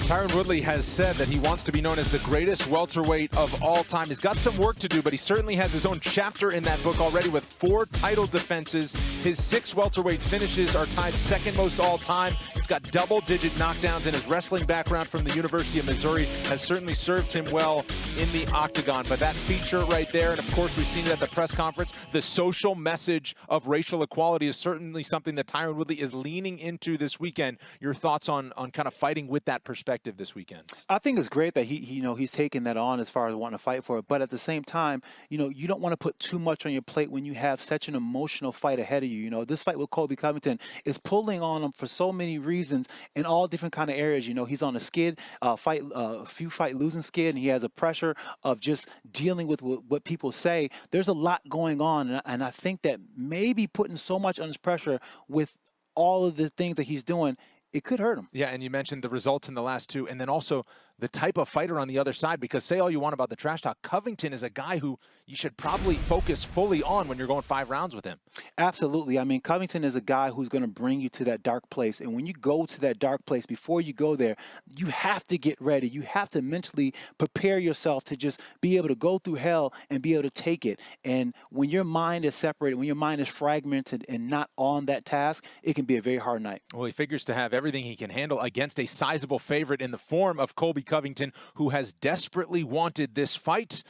Tyron Woodley has said that he wants to be known as the greatest welterweight of all time. He's got some work to do, but he certainly has his own chapter in that book already with 4 title defenses. His 6 welterweight finishes are tied second most all time. He's got double-digit knockdowns, and his wrestling background from the University of Missouri has certainly served him well in the octagon. But that feature right there, and of course we've seen it at the press conference, the social message of racial equality is certainly something that Tyron Woodley is leaning into this weekend. Your thoughts on kind of fighting with that perspective this weekend? I think it's great that he's taking that on as far as wanting to fight for it. But at the same time, you don't want to put too much on your plate when you have such an emotional fight ahead of you. This fight with Colby Covington is pulling on him for so many reasons in all different kind of areas. He's on a skid, a few fight losing skid, and he has a pressure of just dealing with what people say. There's a lot going on, and I think that maybe putting so much on his pressure with all of the things that he's doing, it could hurt him. Yeah, and you mentioned the results in the last 2, and then also the type of fighter on the other side, because say all you want about the trash talk, Covington is a guy who you should probably focus fully on when you're going 5 rounds with him. Absolutely. I mean, Covington is a guy who's going to bring you to that dark place. And when you go to that dark place, before you go there, you have to get ready. You have to mentally prepare yourself to just be able to go through hell and be able to take it. And when your mind is separated, when your mind is fragmented and not on that task, it can be a very hard night. Well, he figures to have everything he can handle against a sizable favorite in the form of Colby Covington, who has desperately wanted this fight.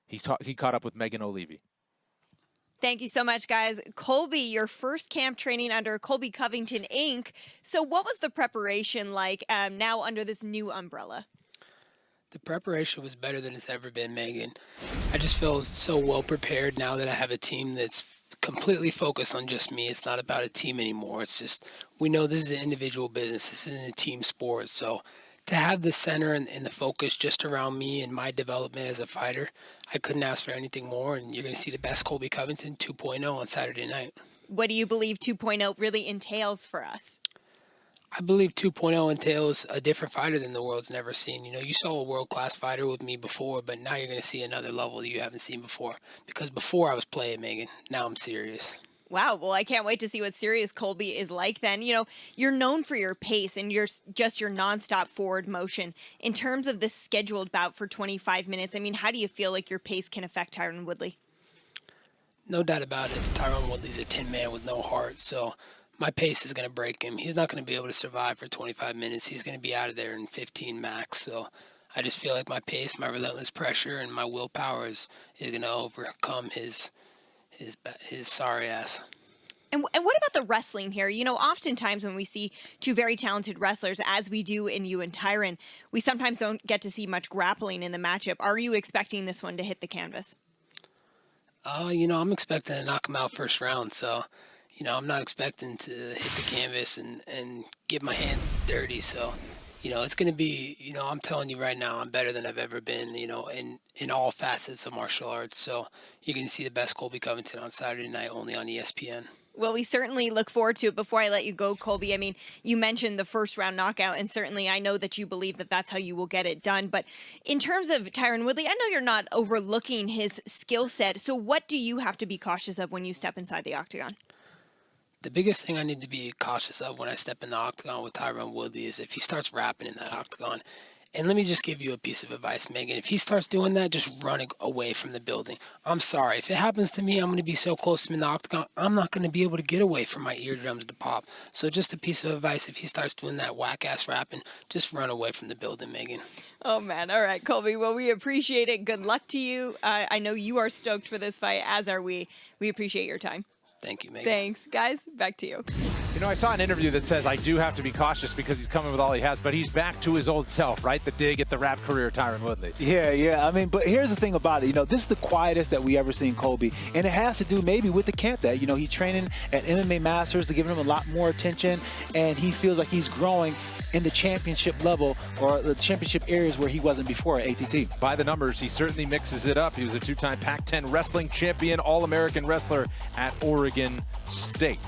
He caught up with Megan Olivi. Thank you so much, guys. Colby, your first camp training under Colby Covington, Inc. So what was the preparation like now under this new umbrella? The preparation was better than it's ever been, Megan. I just feel so well prepared now that I have a team that's completely focused on just me. It's not about a team anymore. It's just, we know this is an individual business. This isn't a team sport. So to have the center and the focus just around me and my development as a fighter, I couldn't ask for anything more. And you're going to see the best Colby Covington 2.0 on Saturday night. What do you believe 2.0 really entails for us? I believe 2.0 entails a different fighter than the world's never seen. You saw a world-class fighter with me before, but now you're going to see another level that you haven't seen before. Because before I was playing, Megan. Now I'm serious. Wow, well, I can't wait to see what serious Colby is like then. You're known for your pace and your nonstop forward motion. In terms of this scheduled bout for 25 minutes, I mean, how do you feel like your pace can affect Tyron Woodley? No doubt about it. Tyron Woodley's a tin man with no heart, so my pace is going to break him. He's not going to be able to survive for 25 minutes. He's going to be out of there in 15 max, so I just feel like my pace, my relentless pressure, and my willpower is going to overcome his sorry ass. And what about the wrestling here? Oftentimes when we see 2 very talented wrestlers, as we do in you and Tyron, we sometimes don't get to see much grappling in the matchup. Are you expecting this one to hit the canvas? I'm expecting to knock him out first round, so I'm not expecting to hit the canvas and get my hands dirty. So, it's going to be, I'm telling you right now, I'm better than I've ever been, in all facets of martial arts. So you're going to see the best Colby Covington on Saturday night, only on ESPN. Well, we certainly look forward to it. Before I let you go, Colby, I mean, you mentioned the first round knockout, and certainly I know that you believe that that's how you will get it done. But in terms of Tyron Woodley, I know you're not overlooking his skill set. So what do you have to be cautious of when you step inside the octagon? The biggest thing I need to be cautious of when I step in the octagon with Tyron Woodley is if he starts rapping in that octagon. And let me just give you a piece of advice, Megan. If he starts doing that, just run away from the building. I'm sorry. If it happens to me, I'm going to be so close to him in the octagon, I'm not going to be able to get away from my eardrums to pop. So just a piece of advice, if he starts doing that whack-ass rapping, just run away from the building, Megan. Oh, man. All right, Colby. Well, we appreciate it. Good luck to you. I know you are stoked for this fight, as are we. We appreciate your time. Thank you, Megan. Thanks. Guys, back to you. I saw an interview that says I do have to be cautious because he's coming with all he has, but he's back to his old self, right? The dig at the rap career, Tyron Woodley. Yeah. I mean, but here's the thing about it. This is the quietest that we ever seen Colby, and it has to do maybe with the camp that, he's training at MMA Masters to give him a lot more attention, and he feels like he's growing in the championship level or the championship areas where he wasn't before at ATT. By the numbers, he certainly mixes it up. He was a 2-time Pac-10 wrestling champion, All-American wrestler at Oregon State.